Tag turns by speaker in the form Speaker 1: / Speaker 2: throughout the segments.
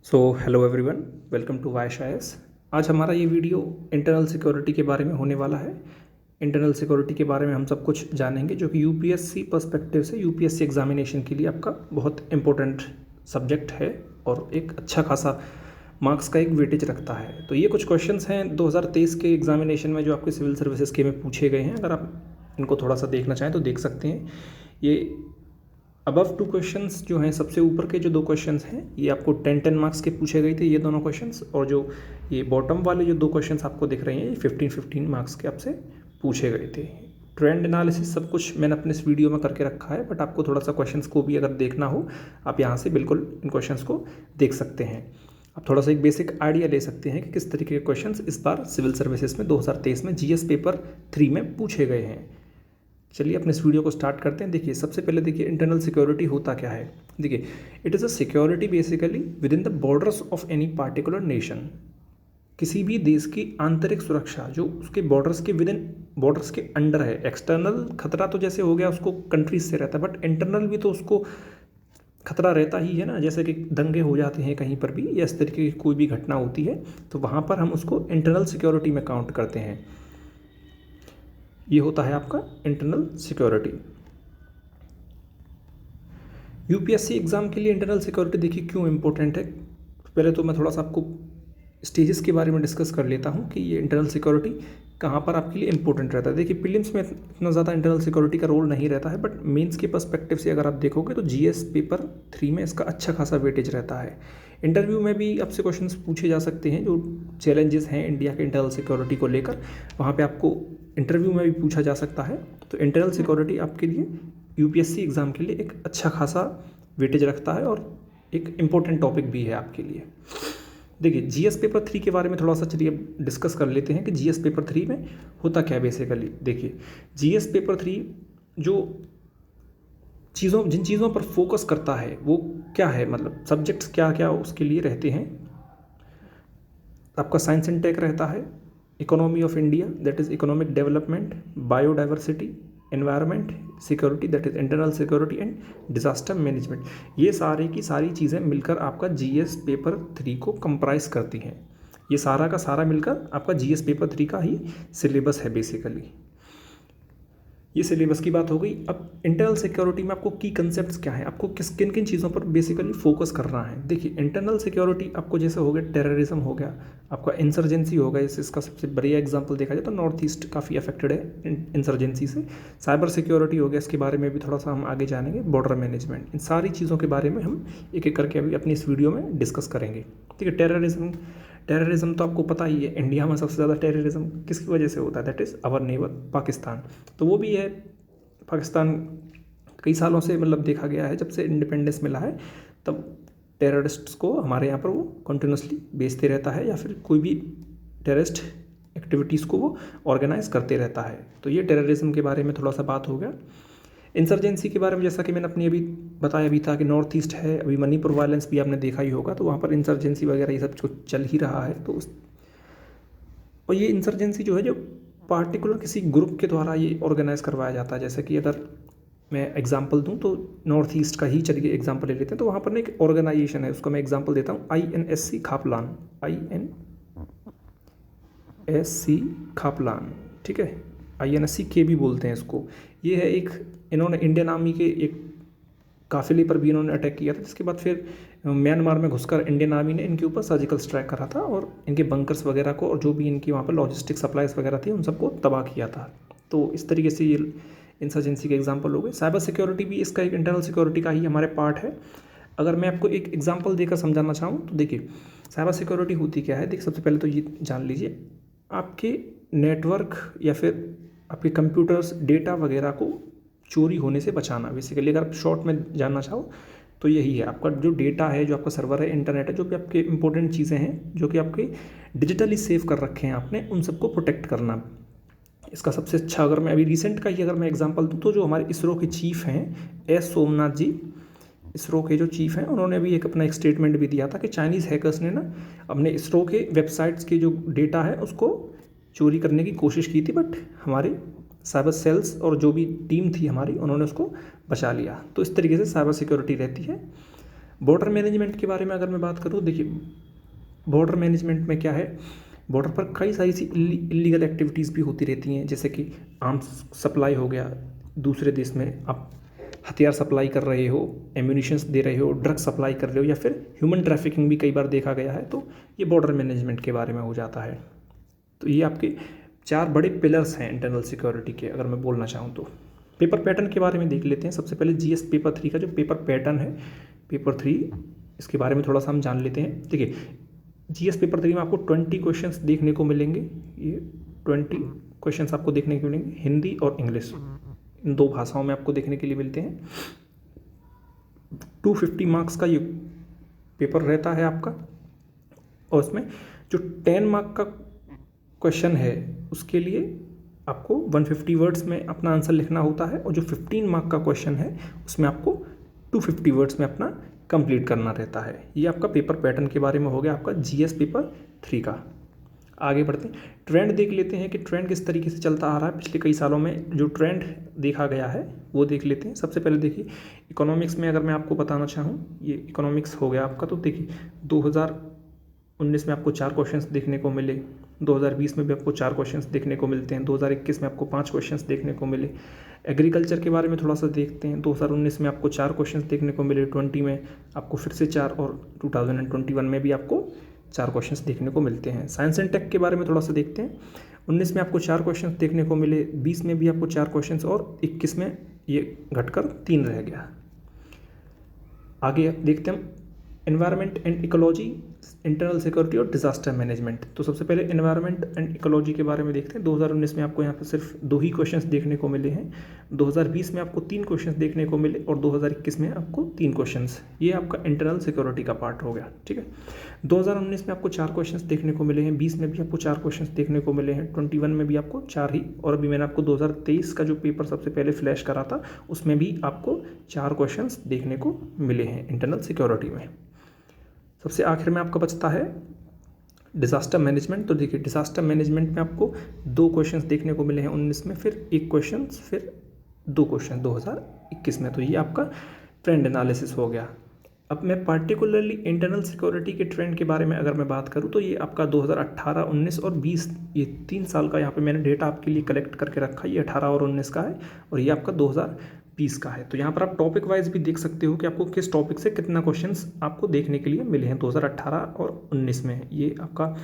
Speaker 1: Hello everyone, welcome to Vaish IAS. आज हमारा ये वीडियो इंटरनल सिक्योरिटी के बारे में होने वाला है। इंटरनल सिक्योरिटी के बारे में हम सब कुछ जानेंगे जो कि यूपीएससी पर्सपेक्टिव से यूपीएससी एग्जामिनेशन के लिए आपका बहुत इंपॉर्टेंट सब्जेक्ट है और एक अच्छा खासा मार्क्स का एक वेटेज रखता है। तो ये कुछ क्वेश्चंस हैं 2023 के एग्जामिनेशन में जो आपके सिविल सर्विसेज के में पूछे गए हैं। अगर आप इनको थोड़ा सा देखना चाहें तो देख सकते हैं। ये अबव 2 क्वेश्चंस जो हैं, सबसे ऊपर के जो 2 क्वेश्चंस हैं ये आपको 10 मार्क्स के पूछे गए थे, ये दोनों क्वेश्चंस। और जो ये बॉटम वाले जो 2 क्वेश्चंस आपको दिख रहे हैं ये 15 मार्क्स के आपसे पूछे गए थे। ट्रेंड एनालिसिस सब कुछ मैंने अपने इस वीडियो में करके रखा है, बट आपको थोड़ा सा क्वेश्चंस को भी अगर देखना हो आप यहाँ से बिल्कुल इन क्वेश्चंस को देख सकते हैं। आप थोड़ा सा एक बेसिक आइडिया ले सकते हैं कि किस तरीके के क्वेश्चंस इस बार सिविल सर्विसेज में 2023 में जीएस पेपर 3 में पूछे गए हैं। चलिए अपने इस वीडियो को स्टार्ट करते हैं। देखिए सबसे पहले देखिए इंटरनल सिक्योरिटी होता क्या है। देखिए it is a security basically with in the borders of any particular nation. किसी भी देश की आंतरिक सुरक्षा जो उसके बॉर्डर्स के विद इन बॉर्डर्स के अंडर है। एक्सटर्नल खतरा तो जैसे हो गया उसको कंट्रीज से रहता है, बट इंटरनल भी तो उसको खतरा रहता ही है ना। जैसे कि दंगे हो जाते हैं कहीं पर भी या इस तरीके की कोई भी घटना होती है तो वहाँ पर हम उसको इंटरनल सिक्योरिटी में काउंट करते हैं। ये होता है आपका इंटरनल सिक्योरिटी। यूपीएससी एग्ज़ाम के लिए इंटरनल सिक्योरिटी देखिए क्यों इंपॉर्टेंट है। पहले तो मैं थोड़ा सा आपको स्टेजेस के बारे में डिस्कस कर लेता हूँ कि ये इंटरनल सिक्योरिटी कहाँ पर आपके लिए इंपॉर्टेंट रहता है। देखिए प्रीलिम्स में इतना ज़्यादा इंटरनल सिक्योरिटी का रोल नहीं रहता है, बट मेंस के पर्सपेक्टिव से अगर आप देखोगे तो जीएस पेपर 3 में इसका अच्छा खासा वेटेज रहता है। इंटरव्यू में भी आपसे क्वेश्चंस पूछे जा सकते हैं जो चैलेंजेस हैं इंडिया के इंटरनल सिक्योरिटी को लेकर, वहाँ पे आपको इंटरव्यू में भी पूछा जा सकता है। तो इंटरनल सिक्योरिटी आपके लिए यूपीएससी एग्ज़ाम के लिए एक अच्छा खासा वेटेज रखता है और एक इम्पोर्टेंट टॉपिक भी है आपके लिए। देखिए जीएस पेपर 3 के बारे में थोड़ा सा चलिए डिस्कस कर लेते हैं कि जीएस पेपर 3 में होता क्या है बेसिकली। देखिए जीएस पेपर 3 जो जिन चीज़ों पर फोकस करता है वो क्या है, मतलब सब्जेक्ट्स क्या क्या उसके लिए रहते हैं। आपका साइंस एंड टेक रहता है, economy of India that is economic development, biodiversity, environment, security that is internal security and disaster management. ये सारी की सारी चीज़ें मिलकर आपका जीएस पेपर 3 को कंप्राइज करती हैं। ये सारा का सारा मिलकर आपका जीएस पेपर 3 का ही सिलेबस है बेसिकली। ये सिलेबस की बात हो गई। अब इंटरनल सिक्योरिटी में आपको की कंसेप्ट्स क्या है, आपको किन किन चीज़ों पर बेसिकली फोकस करना है। देखिए इंटरनल सिक्योरिटी आपको जैसे हो गया टेररिज्म हो गया, आपका इंसर्जेंसी हो गया। इसका सबसे बढ़िया एग्जांपल देखा जाए तो नॉर्थ ईस्ट काफ़ी अफेक्टेड है इंसर्जेंसी से। साइबर सिक्योरिटी हो गया, इसके बारे में भी थोड़ा सा हम आगे जानेंगे। बॉर्डर मैनेजमेंट, इन सारी चीज़ों के बारे में हम एक एक करके अभी अपनी इस वीडियो में डिस्कस करेंगे। ठीक है, टेररिज्म तो आपको पता ही है, इंडिया में सबसे ज़्यादा टेररिज्म किसकी वजह से होता है, that is our neighbour Pakistan. तो वो भी है, पाकिस्तान कई सालों से मतलब देखा गया है जब से इंडिपेंडेंस मिला है तब टेररिस्ट्स को हमारे यहाँ पर वो कंटिन्यूसली बेचते रहता है या फिर कोई भी टेररिस्ट एक्टिविटीज़ को वो ऑर्गेनाइज करते रहता है। तो ये टेररिज्म के बारे में थोड़ा सा बात हो गया। इंसर्जेंसी के बारे में जैसा कि मैंने अपनी अभी बताया भी था कि नॉर्थ ईस्ट है, अभी मणिपुर वायलेंस भी आपने देखा ही होगा, तो वहाँ पर इंसर्जेंसी वगैरह ये सब कुछ चल ही रहा है। तो और ये इंसर्जेंसी जो है जो पार्टिकुलर किसी ग्रुप के द्वारा ये ऑर्गेनाइज करवाया जाता है। जैसे कि अगर मैं एग्जांपल दूं तो नॉर्थ ईस्ट का ही चलिए एग्जांपल ले लेते हैं। तो वहाँ पर ना एक ऑर्गेनाइजेशन है, उसको मैं एग्जांपल देता हूँ, INSC खापलान, INSC खापलान, ठीक है, INSC के भी बोलते हैं इसको। ये है एक, इन्होंने इंडियन आर्मी के एक काफिले पर भी इन्होंने अटैक किया था, जिसके बाद फिर म्यांमार में घुसकर इंडियन आर्मी ने इनके ऊपर सर्जिकल स्ट्राइक करा था और इनके बंकर्स वगैरह को और जो भी इनकी वहाँ पर लॉजिस्टिक सप्लाईज वगैरह थी उन सबको तबाह किया था। तो इस तरीके से ये इंसर्जेंसी के एग्जाम्पल हो गए। साइबर सिक्योरिटी भी इसका एक इंटरनल सिक्योरिटी का ही हमारे पार्ट है। अगर मैं आपको एक एग्जाम्पल देकर समझाना चाहूँ तो देखिए साइबर सिक्योरिटी होती क्या है। देखिए सबसे पहले तो ये जान लीजिए, आपके नेटवर्क या फिर आपके कंप्यूटर्स डेटा वगैरह को चोरी होने से बचाना। बेसिकली अगर आप शॉर्ट में जानना चाहो तो यही है, आपका जो डेटा है, जो आपका सर्वर है, इंटरनेट है, जो भी आपके इंपॉर्टेंट चीज़ें हैं जो कि आपके डिजिटली सेव कर रखे हैं आपने, उन सबको प्रोटेक्ट करना। इसका सबसे अच्छा अगर मैं अभी रिसेंट का ही अगर मैं एग्जांपल दूँ तो जो हमारे इसरो के चीफ हैं एस सोमनाथ जी, इसरो के जो चीफ हैं, उन्होंने अभी अपना एक स्टेटमेंट भी दिया था कि चाइनीज़ हैकर्स ने ना अपने इसरो के वेबसाइट्स के जो डेटा है उसको चोरी करने की कोशिश की थी, बट हमारे साइबर सेल्स और जो भी टीम थी हमारी उन्होंने उसको बचा लिया। तो इस तरीके से साइबर सिक्योरिटी रहती है। बॉर्डर मैनेजमेंट के बारे में अगर मैं बात करूँ, देखिए बॉर्डर मैनेजमेंट में क्या है, बॉर्डर पर कई सारी सी इलीगल एक्टिविटीज़ भी होती रहती हैं, जैसे कि आर्म्स सप्लाई हो गया, दूसरे देश में आप हथियार सप्लाई कर रहे हो, एम्यूनिशंस दे रहे हो, ड्रग सप्लाई कर रहे हो, या फिर ह्यूमन ट्रैफिकिंग भी कई बार देखा गया है, तो ये बॉर्डर मैनेजमेंट के बारे में हो जाता है। तो ये आपके 4 बड़े पिलर्स हैं इंटरनल सिक्योरिटी के, अगर मैं बोलना चाहूँ तो। पेपर पैटर्न के बारे में देख लेते हैं। सबसे पहले जीएस पेपर 3 का जो पेपर पैटर्न है, पेपर 3, इसके बारे में थोड़ा सा हम जान लेते हैं। देखिए जीएस पेपर 3 में आपको 20 क्वेश्चंस देखने को मिलेंगे। ये 20 क्वेश्चंस आपको देखने को मिलेंगे, हिंदी और इंग्लिश, इन 2 भाषाओं में आपको देखने के लिए मिलते हैं। 250 मार्क्स का ये पेपर रहता है आपका, और उसमें जो 10 मार्क का क्वेश्चन है उसके लिए आपको 150 वर्ड्स में अपना आंसर लिखना होता है, और जो 15 मार्क का क्वेश्चन है उसमें आपको 250 वर्ड्स में अपना कंप्लीट करना रहता है। ये आपका पेपर पैटर्न के बारे में हो गया आपका जीएस पेपर 3 का। आगे बढ़ते हैं, ट्रेंड देख लेते हैं कि ट्रेंड किस तरीके से चलता आ रहा है पिछले कई सालों में। जो ट्रेंड देखा गया है वो देख लेते हैं। सबसे पहले देखिए इकोनॉमिक्स में अगर मैं आपको बताना चाहूँ, ये इकोनॉमिक्स हो गया आपका, तो देखिए 2019 में आपको 4 क्वेश्चंस देखने को मिले, 2020 में भी आपको 4 क्वेश्चंस देखने को मिलते हैं, 2021 में आपको 5 क्वेश्चंस देखने को मिले। एग्रीकल्चर के बारे में थोड़ा सा देखते हैं, 2019 में आपको 4 क्वेश्चंस देखने को मिले, 20 में आपको फिर से 4, और 2021 में भी आपको 4 क्वेश्चंस देखने को मिलते हैं। साइंस एंड टेक के बारे में थोड़ा सा देखते हैं। 19 में आपको 4 क्वेश्चंस देखने को मिले, 20 में भी आपको 4 क्वेश्चंस, और 21 में ये घटकर 3 रह गया। आगे देखते हैं environment and ecology, internal security और डिजास्टर मैनेजमेंट। तो सबसे पहले एनवायरनमेंट एंड इकोलॉजी के बारे में देखते हैं। 2019 में आपको यहाँ पर सिर्फ 2 ही क्वेश्चंस देखने को मिले हैं, 2020 में आपको 3 क्वेश्चंस देखने को मिले, और 2021 में आपको 3 क्वेश्चंस। ये आपका इंटरनल सिक्योरिटी का पार्ट हो गया, ठीक है। 2019 में आपको 4 क्वेश्चंस देखने को मिले हैं, 20 में भी आपको 4 क्वेश्चंस देखने को मिले हैं, 21 में भी आपको 4 ही, और अभी मैंने आपको 2023 का जो पेपर सबसे पहले फ्लैश करा था उसमें भी आपको 4 क्वेश्चंस देखने को मिले हैं इंटरनल सिक्योरिटी में। सबसे आखिर में आपका बचता है डिज़ास्टर मैनेजमेंट। तो देखिए डिज़ास्टर मैनेजमेंट में आपको 2 क्वेश्चंस देखने को मिले हैं 19 में, फिर 1 क्वेश्चन, फिर 2 क्वेश्चन 2021 में। तो ये आपका ट्रेंड एनालिसिस हो गया। अब मैं पार्टिकुलरली इंटरनल सिक्योरिटी के ट्रेंड के बारे में अगर मैं बात करूँ तो ये आपका 2018, 19 और 20, ये 3 साल का यहाँ पे मैंने डेटा आपके लिए कलेक्ट करके रखा है। ये 18 और 19 का है, और ये आपका 2020 का है। तो यहाँ पर आप टॉपिक वाइज भी देख सकते हो कि आपको किस टॉपिक से कितना क्वेश्चंस आपको देखने के लिए मिले हैं 2018 और 19 में। ये आपका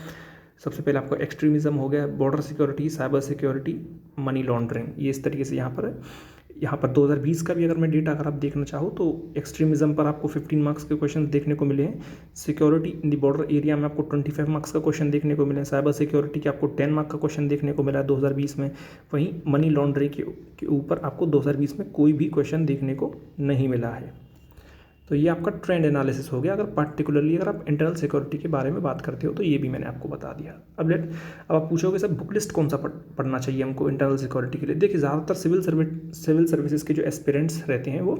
Speaker 1: सबसे पहले आपका एक्सट्रीमिज्म हो गया, border security, cyber security, money laundering, ये इस तरीके से यहाँ पर है। यहाँ पर 2020 का भी अगर मैं डेटा अगर आप देखना चाहो तो एक्सट्रीमिज्म पर आपको 15 मार्क्स के क्वेश्चन देखने को मिले हैं। Security in the border area में आपको 25 मार्क्स का क्वेश्चन देखने को मिले हैं। साइबर सिक्योरिटी के आपको 10 मार्क्स का क्वेश्चन देखने को मिला है 2020 में। वहीं मनी लॉन्ड्रिंग के ऊपर आपको 2020 में कोई भी क्वेश्चन देखने को नहीं मिला है। तो ये आपका ट्रेंड एनालिसिस हो गया। अगर पार्टिकुलरली अगर आप इंटरनल सिक्योरिटी के बारे में बात करते हो तो ये भी मैंने आपको बता दिया। अब आप पूछोगे सर बुक लिस्ट कौन सा पढ़ना चाहिए हमको इंटरनल सिक्योरिटी के लिए। देखिए ज़्यादातर सिविल सर्विसेज के जो एस्पिरेंट्स रहते हैं वो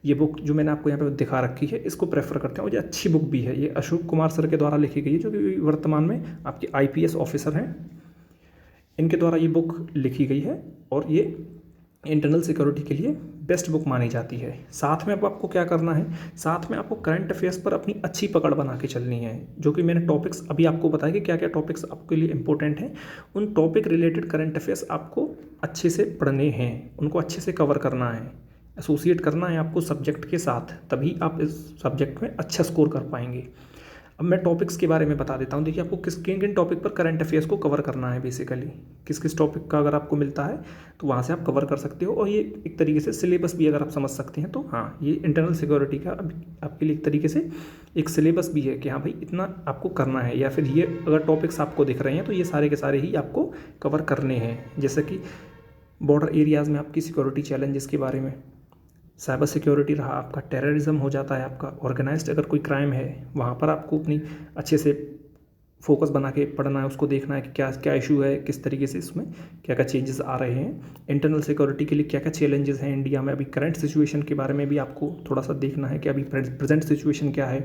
Speaker 1: ये बुक जो मैंने आपको यहाँ पे दिखा रखी है इसको प्रेफर करते हैं, और ये अच्छी बुक भी है। ये अशोक कुमार सर के द्वारा लिखी गई है, जो कि वर्तमान में आपके IPS ऑफिसर हैं, इनके द्वारा ये बुक लिखी गई है, और ये इंटरनल सिक्योरिटी के लिए बेस्ट बुक मानी जाती है। साथ में अब आपको क्या करना है, साथ में आपको करंट अफेयर्स पर अपनी अच्छी पकड़ बना के चलनी है, जो कि मैंने टॉपिक्स अभी आपको बताया कि क्या क्या टॉपिक्स आपके लिए इंपॉर्टेंट हैं। उन टॉपिक रिलेटेड करंट अफेयर्स आपको अच्छे से पढ़ने हैं, उनको अच्छे से कवर करना है, एसोसिएट करना है आपको सब्जेक्ट के साथ, तभी आप इस सब्जेक्ट में अच्छा स्कोर कर पाएंगे। अब मैं टॉपिक्स के बारे में बता देता हूँ। देखिए आपको किन किन टॉपिक पर करंट अफेयर्स को कवर करना है, बेसिकली किस किस टॉपिक का अगर आपको मिलता है तो वहाँ से आप कवर कर सकते हो। और ये एक तरीके से सिलेबस भी अगर आप समझ सकते हैं तो हाँ, ये इंटरनल सिक्योरिटी का आपके लिए एक तरीके से एक सिलेबस भी है कि हाँ भाई इतना आपको करना है, या फिर ये अगर टॉपिक्स आपको दिख रहे हैं तो ये सारे के सारे ही आपको कवर करने हैं। जैसे कि बॉर्डर एरियाज़ में आपकी सिक्योरिटी चैलेंजेस के बारे में, साइबर सिक्योरिटी रहा आपका, टेररिज्म हो जाता है आपका, ऑर्गेनाइज्ड अगर कोई क्राइम है वहाँ पर आपको अपनी अच्छे से फोकस बना के पढ़ना है, उसको देखना है कि क्या क्या इशू है, किस तरीके से इसमें क्या क्या चेंजेस आ रहे हैं। इंटरनल सिक्योरिटी के लिए क्या क्या चैलेंजेस हैं इंडिया में, अभी करंट सिचुएशन के बारे में भी आपको थोड़ा सा देखना है कि अभी प्रेजेंट सिचुएशन क्या है।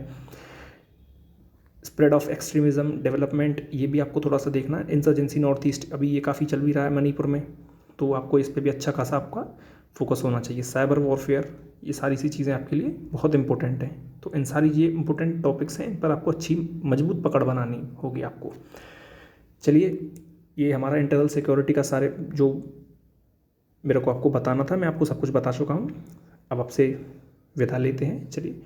Speaker 1: स्प्रेड ऑफ एक्सट्रीमिज्म, डेवलपमेंट, ये भी आपको थोड़ा सा देखना है। इंसर्जेंसी नॉर्थ ईस्ट, अभी ये काफ़ी चल भी रहा है मणिपुर में, तो आपको इस पर भी अच्छा खासा आपका फोकस होना चाहिए। साइबर वॉरफेयर, ये सारी सी चीज़ें आपके लिए बहुत इंपॉर्टेंट हैं। तो इन सारी ये इंपॉर्टेंट टॉपिक्स हैं, इन पर आपको अच्छी मजबूत पकड़ बनानी होगी आपको। चलिए, ये हमारा इंटरनल सिक्योरिटी का सारे जो मेरे को आपको बताना था, मैं आपको सब कुछ बता चुका हूँ। अब आपसे विदा लेते हैं। चलिए,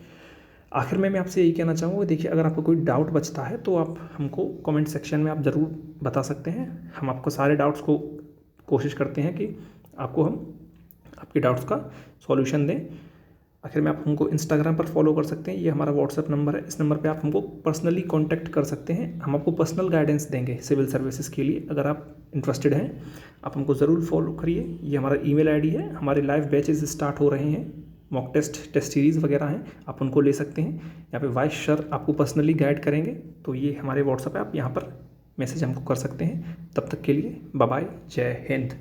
Speaker 1: आखिर में मैं आपसे यही कहना चाहूँगा, देखिए अगर आपको कोई डाउट बचता है तो आप हमको कमेंट सेक्शन में आप ज़रूर बता सकते हैं। हम आपको सारे डाउट्स को कोशिश करते हैं कि आपको हम आपके डाउट्स का सॉल्यूशन दें। आखिर में आप हमको इंस्टाग्राम पर फॉलो कर सकते हैं, ये हमारा व्हाट्सएप नंबर है। इस नंबर पे आप हमको पर्सनली कांटेक्ट कर सकते हैं। हम आपको पर्सनल गाइडेंस देंगे सिविल सर्विसेज के लिए। अगर आप इंटरेस्टेड हैं, आप हमको ज़रूर फॉलो करिए। ये हमारा ईमेल आईडी है। हमारे लाइव बैचेस स्टार्ट हो रहे हैं, मॉक टेस्ट सीरीज़ वगैरह हैं, आप उनको ले सकते हैं। यहाँ पे वाइस सर आपको पर्सनली गाइड करेंगे। तो ये हमारे व्हाट्सएप है, आप यहाँ पर मैसेज हमको कर सकते हैं। तब तक के लिए बाय बाय, जय हिंद।